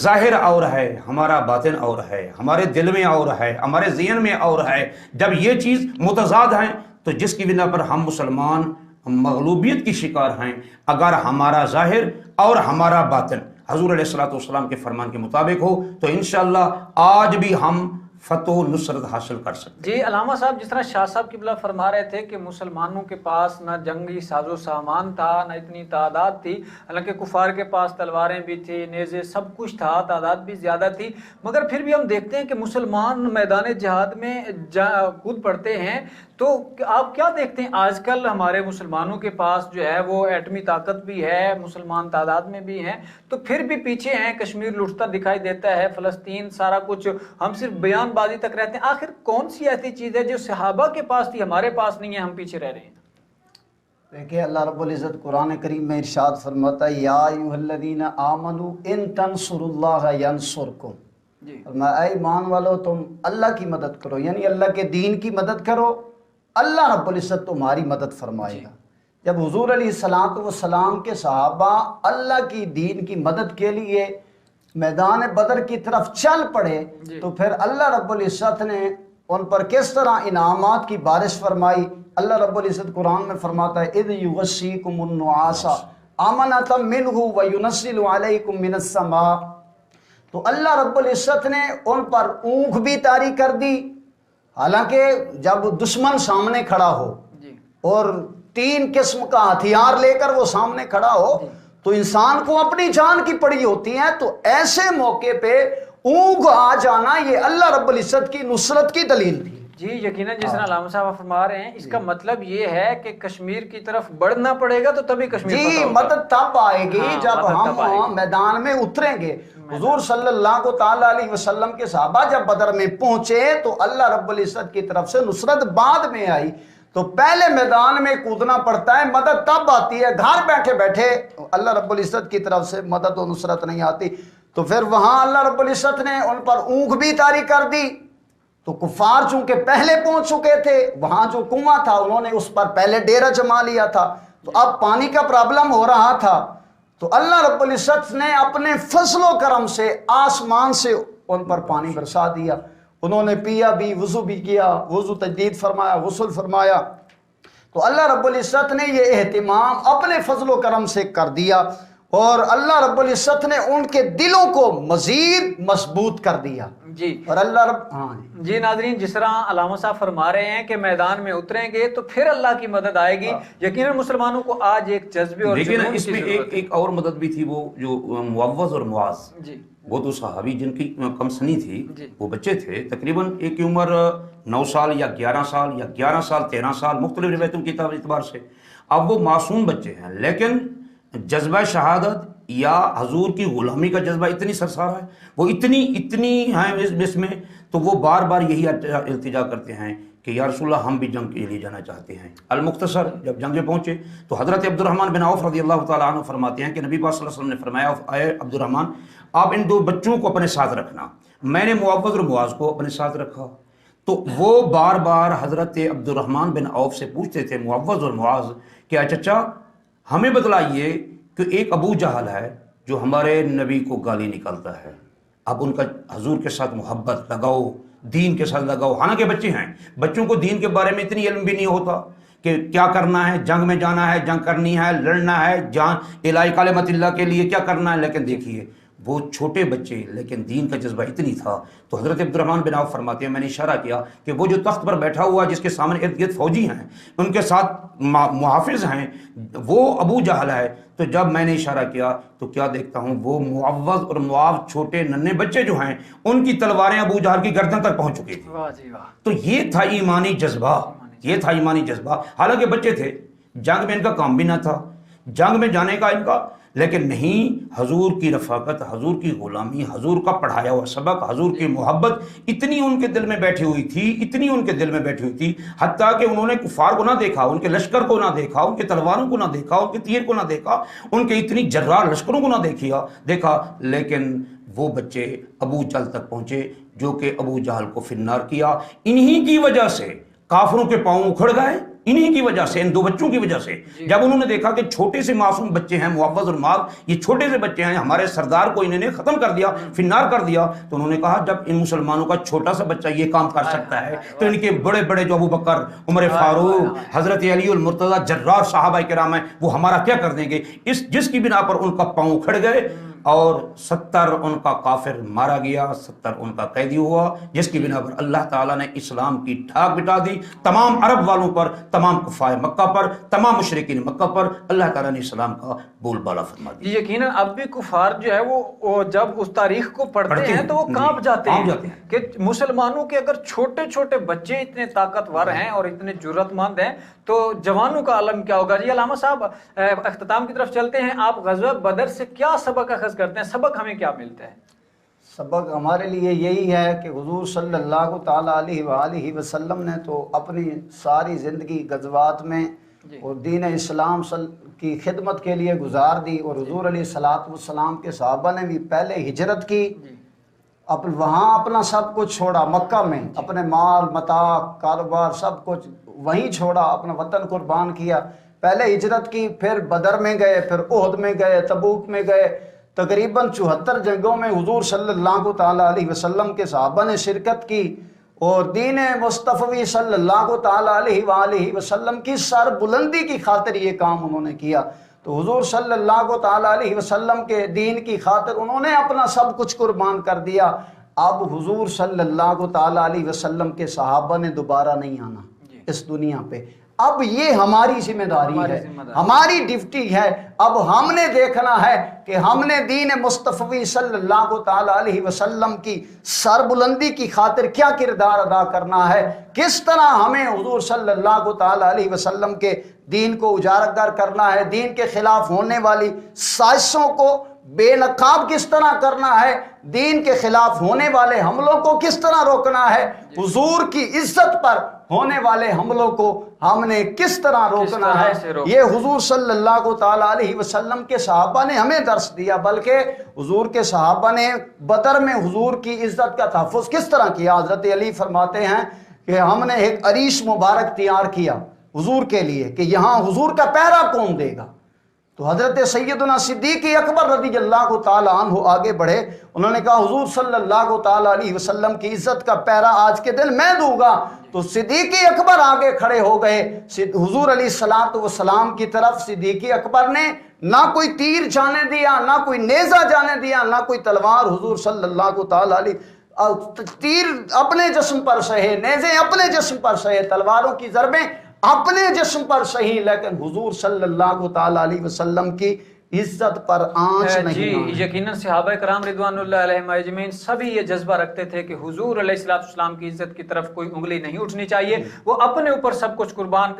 ظاہر اور ہے، ہمارا باطن اور ہے، ہمارے دل میں اور ہے، ہمارے ذہن میں اور ہے۔ جب یہ چیز متضاد ہیں تو جس کی بنا پر ہم مسلمان مغلوبیت کی شکار ہیں۔ اگر ہمارا ظاہر اور ہمارا باطن حضور علیہ الصلوۃ والسلام کے فرمان کے مطابق ہو تو انشاءاللہ آج بھی ہم فتح و نصرت حاصل کر سکتے۔ جی علامہ صاحب، جس طرح شاہ صاحب قبلہ فرما رہے تھے کہ مسلمانوں کے پاس نہ جنگی ساز و سامان تھا، نہ اتنی تعداد تھی، حالانکہ کفار کے پاس تلواریں بھی تھی، نیزے، سب کچھ تھا، تعداد بھی زیادہ تھی، مگر پھر بھی ہم دیکھتے ہیں کہ مسلمان میدان جہاد میں کود پڑتے ہیں۔ تو آپ کیا دیکھتے ہیں آج کل ہمارے مسلمانوں کے پاس جو ہے وہ ایٹمی طاقت بھی ہے، مسلمان تعداد میں بھی ہیں، تو پھر بھی پیچھے ہیں، کشمیر لٹتا دکھائی دیتا ہے، فلسطین سارا کچھ، ہم صرف بیان بازی تک رہتے ہیں۔ آخر کون سی ایسی چیز ہے جو صحابہ کے پاس تھی ہمارے پاس نہیں ہے، ہم پیچھے رہ رہے ہیں؟ دیکھیں اللہ رب العزت قرآن کریم میں ارشاد فرماتا ہے یا ایھا الذین آمنوا ان تنصروا اللہ ینصرکم، میں اے ایمان والو تم اللہ کی مدد کرو، یعنی اللہ کے دین کی مدد کرو، اللہ رب العزت تمہاری مدد فرمائے گا۔ جب حضور علیہ السلام کے صحابہ اللہ کی دین کی مدد کے لیے میدان بدر کی طرف چل پڑے تو پھر اللہ رب العزت نے ان پر کس طرح انعامات کی بارش فرمائی۔ اللہ رب العزت قرآن میں فرماتا ہے اذ یغشیکم النعاس امنۃ منہ وینزل علیکم من السماء، تو اللہ رب العزت نے ان پر اونگ بھی طاری کر دی، حالانکہ جب دشمن سامنے کھڑا ہو اور 3 قسم کا ہتھیار لے کر وہ سامنے کھڑا ہو تو انسان کو اپنی جان کی پڑی ہوتی ہے، تو ایسے موقع پہ اونگ آ جانا یہ اللہ رب العزت کی نصرت کی دلیل تھی۔ جی یقیناً جس طرح علامہ صاحب فرما رہے ہیں، اس کا مطلب یہ ہے کہ کشمیر کی طرف بڑھنا پڑے گا تو تبھی کشمیر جی مدد تب آئے گی جب ہم میدان میں اتریں گے۔ حضور صلی اللہ تعالیٰ علیہ وسلم کے صحابہ جب بدر میں پہنچے تو اللہ رب العزت کی طرف سے نصرت بعد میں آئی، تو پہلے میدان میں کودنا پڑتا ہے، مدد تب آتی ہے۔ گھر بیٹھے بیٹھے اللہ رب العزت کی طرف سے مدد و نصرت نہیں آتی، تو پھر وہاں اللہ رب العزت نے ان پر اونگ بھی طاری کر دی۔ تو کفار چونکہ پہلے پہنچ چکے تھے، وہاں جو کنواں تھا انہوں نے اس پر پہلے ڈیرہ جما لیا تھا، تو اب پانی کا پرابلم ہو رہا تھا، تو اللہ رب العزت نے اپنے فضل و کرم سے آسمان سے ان پر پانی برسا دیا، انہوں نے پیا بھی، وضو بھی کیا، وضو تجدید فرمایا، غسل فرمایا، تو اللہ رب العزت نے یہ اہتمام اپنے فضل و کرم سے کر دیا، اور اللہ رب العزت نے ان کے دلوں کو مزید مضبوط کر دیا۔ جی اور اللہ رب جی ناظرین، جس طرح علامہ صاحب فرما رہے ہیں کہ میدان میں اتریں گے تو پھر اللہ کی مدد آئے گی۔ یقیناً مسلمانوں کو آج ایک جذبے اور لیکن اس میں ایک اور مدد بھی تھی، وہ جو معوذ اور معاذ، وہ تو صحابی جن کی کم سنی تھی، وہ بچے تھے، تقریباً ایک کی عمر 9 سال یا 11 سال یا 11 سال 13 سال، مختلف روایتوں کی اعتبار سے۔ اب وہ معصوم بچے ہیں، لیکن جذبہ شہادت یا حضور کی غلامی کا جذبہ اتنی سرسار ہے، وہ اتنی ہیں اس میں، تو وہ بار بار یہی التجا کرتے ہیں کہ یا رسول اللہ ہم بھی جنگ کے لیے جانا چاہتے ہیں۔ المختصر جب جنگ میں پہنچے تو حضرت عبد الرحمن بن عوف رضی اللہ تعالیٰ عنہ فرماتے ہیں کہ نبی پاک صلی اللہ علیہ وسلم نے فرمایا اے عبد الرحمن، آپ ان 2 بچوں کو اپنے ساتھ رکھنا۔ میں نے معوذ اور معاذ کو اپنے ساتھ رکھا، تو وہ بار بار حضرت عبد الرحمن بن عوف سے پوچھتے تھے معوذ اور معاذ کہ چچا ہمیں بتلائیے کہ ایک ابو جہل ہے جو ہمارے نبی کو گالی نکالتا ہے، اب ان کا حضور کے ساتھ محبت لگاؤ، دین کے ساتھ لگاؤ۔ حالانکہ بچے ہیں، بچوں کو دین کے بارے میں اتنی علم بھی نہیں ہوتا کہ کیا کرنا ہے، جنگ میں جانا ہے، جنگ کرنی ہے، لڑنا ہے، جان الہی کلمت اللہ کے لیے کیا کرنا ہے، لیکن دیکھیے وہ چھوٹے بچے لیکن دین کا جذبہ اتنی تھا. تو حضرت عبدالرحمن بن عوف فرماتے ہیں میں نے اشارہ کیا کہ وہ جو تخت پر بیٹھا ہوا جس کے سامنے ارد گرد فوجی ہیں ان کے ساتھ محافظ ہیں وہ ابو جہل ہے. تو جب میں نے اشارہ کیا تو کیا دیکھتا ہوں وہ معوذ اور معاذ چھوٹے ننھے بچے جو ہیں ان کی تلواریں ابو جہل کی گردن تک پہنچ چکی تھی. واہ جی واہ. تو یہ تھا ایمانی جذبہ، یہ تھا ایمانی جذبہ. حالانکہ بچے تھے، جنگ میں ان کا کام بھی نہ تھا، جنگ میں جانے کا ان کا، لیکن نہیں، حضور کی رفاقت، حضور کی غلامی، حضور کا پڑھایا ہوا سبق، حضور کی محبت اتنی ان کے دل میں بیٹھی ہوئی تھی، اتنی ان کے دل میں بیٹھی ہوئی تھی، حتیٰ کہ انہوں نے کفار کو نہ دیکھا، ان کے لشکر کو نہ دیکھا، ان کے تلواروں کو نہ دیکھا، ان کے تیر کو نہ دیکھا، ان کے اتنی جرار لشکروں کو نہ دیکھا، لیکن وہ بچے ابو جہل تک پہنچے جو کہ ابو جہل کو فی النار کیا. انہی کی وجہ سے کافروں کے پاؤں اکھڑ گئے، انہی کی وجہ سے، ان دو بچوں کی وجہ سے. جب انہوں نے دیکھا کہ چھوٹے سے معصوم بچے ہیں، معوذ اور معاذ، یہ چھوٹے سے بچے ہیں، ہمارے سردار کو انہوں نے ختم کر دیا، فی النار کر دیا، تو انہوں نے کہا جب ان مسلمانوں کا چھوٹا سا بچہ یہ کام کر سکتا ہے تو ان کے بڑے بڑے جو ابو بکر، عمر فاروق، حضرت علی المرتضیٰ، جرار صحابہ کرام ہیں، وہ ہمارا کیا کر دیں گے. جس کی بنا پر ان کا پاؤں اکھڑ گئے اور 70 ان کا کافر مارا گیا، 70 ان کا قیدی ہوا، جس کی بنا پر اللہ تعالیٰ نے اسلام کی ٹھاک بٹا دی تمام عرب والوں پر، تمام کفار مکہ پر، تمام مشرکین مکہ پر. اللہ تعالیٰ نے اسلام کا بول بالا فرما دیا. یقیناً اب بھی کفار جو ہے وہ جب اس تاریخ کو پڑھتے ہیں تو وہ کانپ جاتے ہیں کہ مسلمانوں کے اگر چھوٹے چھوٹے بچے اتنے طاقتور ہیں اور اتنے جرأت مند ہیں تو جوانوں کا عالم کیا ہوگا. جی علامہ صاحب اختتام کی طرف چلتے ہیں. آپ غزوہ بدر سے کیا سبق اخذ کرتے ہیں؟ سبق ہمیں کیا ملتا ہے؟ سبق ہمارے لیے یہی ہے کہ حضور صلی اللہ تعالیٰ علیہ وآلہ وسلم نے تو اپنی ساری زندگی غزوات میں اور دین اسلام کی خدمت کے لیے گزار دی، اور حضور علیہ الصلوۃ والسلام کے صحابہ نے بھی پہلے ہجرت کی، وہاں اپنا سب کچھ چھوڑا، مکہ میں اپنے مال متاع کاروبار سب کچھ وہیں چھوڑا، اپنا وطن قربان کیا. پہلے ہجرت کی، پھر بدر میں گئے، پھر احد میں گئے، تبوک میں گئے. تقریباً 74 جنگوں میں حضور صلی اللہ تعالیٰ علیہ وسلم کے صحابہ نے شرکت کی، اور دین مصطفی صلی اللہ تعالیٰ علیہ وآلہ وسلم کی سر بلندی کی خاطر یہ کام انہوں نے کیا. تو حضور صلی اللہ تعالیٰ علیہ وسلم کے دین کی خاطر انہوں نے اپنا سب کچھ قربان کر دیا. اب حضور صلی اللہ تعالیٰ علیہ وسلم کے صحابہ نے دوبارہ نہیں آنا اس دنیا پہ. اب یہ ہماری ذمہ داری ہے، ہماری ڈیوٹی ہے. اب ہم نے دیکھنا ہے کہ ہم نے دین مصطفی صلی اللہ تعالیٰ علیہ وسلم کی سربلندی کی خاطر کیا کردار ادا کرنا ہے، کس طرح ہمیں حضور صلی اللہ تعالیٰ علیہ وسلم کے دین کو اجاگر کرنا ہے، دین کے خلاف ہونے والی سازشوں کو بے نقاب کس طرح کرنا ہے، دین کے خلاف ہونے والے حملوں کو کس طرح روکنا ہے، حضور کی عزت پر ہونے والے حملوں کو ہم نے کس طرح روکنا ہے. یہ حضور صلی اللہ تعالیٰ علیہ وسلم کے صحابہ نے ہمیں درس دیا، بلکہ حضور کے صحابہ نے بدر میں حضور کی عزت کا تحفظ کس طرح کیا. حضرت علی فرماتے ہیں کہ ہم نے ایک عریش مبارک تیار کیا حضور کے لیے کہ یہاں حضور کا پہرا کون دے گا. تو حضرت سیدنا صدیق اکبر رضی اللہ تعالیٰ عنہ آگے بڑھے، انہوں نے کہا حضور صلی اللہ تعالیٰ علیہ وسلم کی عزت کا پہرا آج کے دن میں دوں گا. تو صدیق اکبر آگے کھڑے ہو گئے. حضور علیہ الصلوۃ والسلام کی طرف صدیق اکبر نے نہ کوئی تیر جانے دیا، نہ کوئی نیزہ جانے دیا، نہ کوئی تلوار. حضور صلی اللہ تعالیٰ علیہ تیر اپنے جسم پر سہے، نیزے اپنے جسم پر سہے، تلواروں کی ضربیں اپنے جسم پر صحیح، لیکن حضور صلی اللہ تعالیٰ علیہ وسلم کی عزت پر آنچ نہیں. جی یقیناً صحابہ کرام رضوان اللہ علیہم اجمعین سبھی یہ جذبہ رکھتے تھے کہ حضور علیہ السلام کی عزت کی طرف کوئی انگلی نہیں اٹھنی چاہیے. وہ اپنے اوپر سب کچھ قربان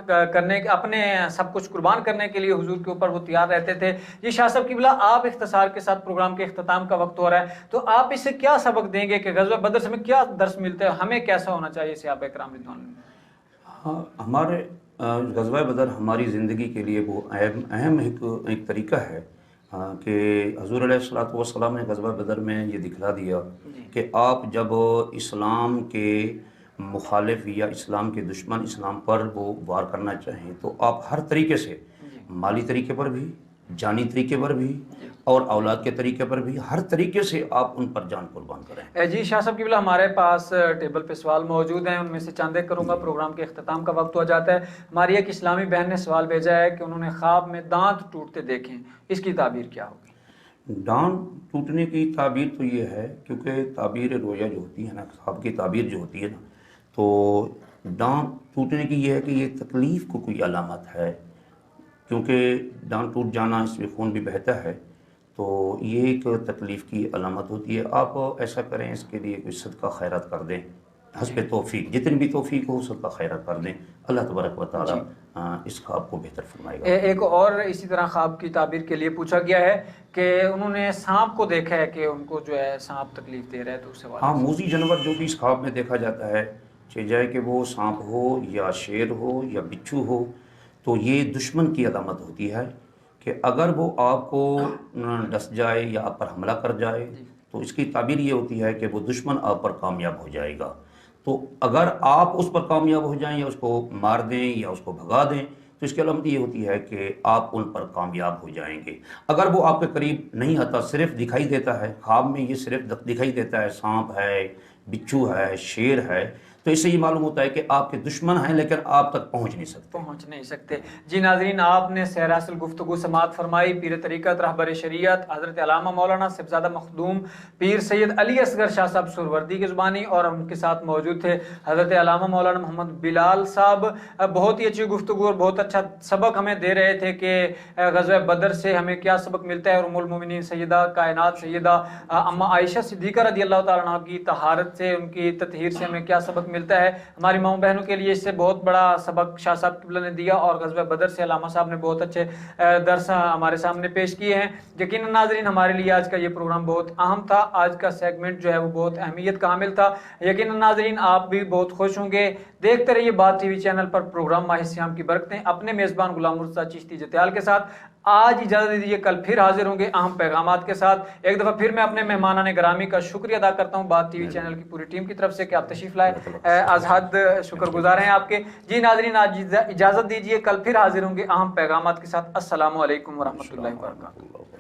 کرنے کے لیے حضور کے اوپر وہ تیار رہتے تھے. یہ شاہ صاحب قبلہ، آپ اختصار کے ساتھ پروگرام کے اختتام کا وقت ہو رہا ہے، تو آپ اس سے کیا سبق دیں گے کہ غزوہ بدر سے ہمیں کیا درس ملتا ہے، ہمیں کیسا ہونا چاہیے صحابہ کرام رضوان اللہ؟ ہمارے غزوہ بدر ہماری زندگی کے لیے وہ اہم ایک طریقہ ہے کہ حضور علیہ الصلوۃ والسلام نے غزوہ بدر میں یہ دکھلا دیا کہ آپ جب اسلام کے مخالف یا اسلام کے دشمن اسلام پر وہ وار کرنا چاہیں تو آپ ہر طریقے سے، مالی طریقے پر بھی، جانی طریقے پر بھی اور اولاد کے طریقے پر بھی، ہر طریقے سے آپ ان پر جان قربان کریں. جی شاہ صاحب قبلہ، ہمارے پاس ٹیبل پہ سوال موجود ہیں، ان میں سے چند ایک کروں گا، پروگرام کے اختتام کا وقت ہو جاتا ہے. ہماری ایک اسلامی بہن نے سوال بھیجا ہے کہ انہوں نے خواب میں دانت ٹوٹتے دیکھیں، اس کی تعبیر کیا ہوگی؟ ڈانٹ ٹوٹنے کی تعبیر تو یہ ہے، کیونکہ تعبیر رویہ جو ہوتی ہے نا، خواب کی تعبیر جو ہوتی ہے نا، تو ڈانٹ ٹوٹنے کی یہ ہے کہ یہ تکلیف کو کوئی علامت ہے، کیونکہ ڈانٹ ٹوٹ جانا اس میں خون بھی بہتا ہے، تو یہ ایک تکلیف کی علامت ہوتی ہے۔ آپ ایسا کریں، اس کے لیے کوئی صدقہ خیرات کر دیں، حسب توفیق، جتنی بھی توفیق ہو صدقہ خیرات کر دیں، اللہ تبارک و تعالیٰ اس خواب کو بہتر فرمائے گا۔ ایک اور اسی طرح خواب کی تعبیر کے لیے پوچھا گیا ہے کہ انہوں نے سانپ کو دیکھا ہے کہ ان کو جو ہے سانپ تکلیف دے رہا ہے، تو اس سے ہاں، موذی جانور جو بھی اس خواب میں دیکھا جاتا ہے، چاہے کہ وہ سانپ ہو یا شیر ہو یا بچھو ہو، تو یہ دشمن کی علامت ہوتی ہے کہ اگر وہ آپ کو ڈس جائے یا آپ پر حملہ کر جائے تو اس کی تعبیر یہ ہوتی ہے کہ وہ دشمن آپ پر کامیاب ہو جائے گا۔ تو اگر آپ اس پر کامیاب ہو جائیں یا اس کو مار دیں یا اس کو بھگا دیں تو اس کی علامت یہ ہوتی ہے کہ آپ ان پر کامیاب ہو جائیں گے۔ اگر وہ آپ کے قریب نہیں آتا، صرف دکھائی دیتا ہے، خواب میں یہ صرف دکھائی دیتا ہے، سانپ ہے، بچھو ہے، شیر ہے، تو اس سے یہ معلوم ہوتا ہے کہ آپ کے دشمن ہیں لیکن آپ تک پہنچ نہیں سکتے۔ جی ناظرین، آپ نے سیر حاصل گفتگو سماعت فرمائی پیر طریقت رہبر شریعت حضرت علامہ مولانا صاحبزادہ مخدوم پیر سید علی اصغر شاہ صاحب سہروردی کی زبانی، اور ان کے ساتھ موجود تھے حضرت علامہ مولانا محمد بلال صاحب۔ بہت ہی اچھی گفتگو اور بہت اچھا سبق ہمیں دے رہے تھے کہ غزوہ بدر سے ہمیں کیا سبق ملتا ہے، اور ام المومنین سیدہ کائنات سیدہ اما عائشہ صدیقہ رضی اللہ تعالیٰ عنہ کی طہارت سے، ان کی تطہیر سے ہمیں کیا سبق ملتا ہے۔ ہماری ماؤں بہنوں کے لیے اس سے بہت بڑا سبق شاہ صاحب قبلہ نے دیا، اور غزوہ بدر سے علامہ صاحب نے بہت اچھے درس ہمارے سامنے پیش کیے ہیں۔ یقیناً ناظرین، ہمارے لیے آج کا یہ پروگرام بہت اہم تھا، آج کا سیگمنٹ جو ہے وہ بہت اہمیت کا حامل تھا۔ یقیناً ناظرین، آپ بھی بہت خوش ہوں گے۔ دیکھتے رہیے بات ٹی وی چینل پر پروگرام ماہ صیام کی برکتیں، اپنے میزبان غلام مرتضیٰ چشتی جتیال کے ساتھ۔ آج اجازت دیجیے، کل پھر حاضر ہوں گے اہم پیغامات کے ساتھ۔ ایک دفعہ پھر میں اپنے مہمانان گرامی کا شکریہ ادا کرتا ہوں بات ٹی وی چینل کی پوری ٹیم کی طرف سے کہ آپ تشریف لائے، از حد شکر گزار ہیں آپ کے۔ جی ناظرین، آج اجازت دیجیے، کل پھر حاضر ہوں گے اہم پیغامات کے ساتھ۔ السلام علیکم ورحمۃ اللہ وبرکاتہ۔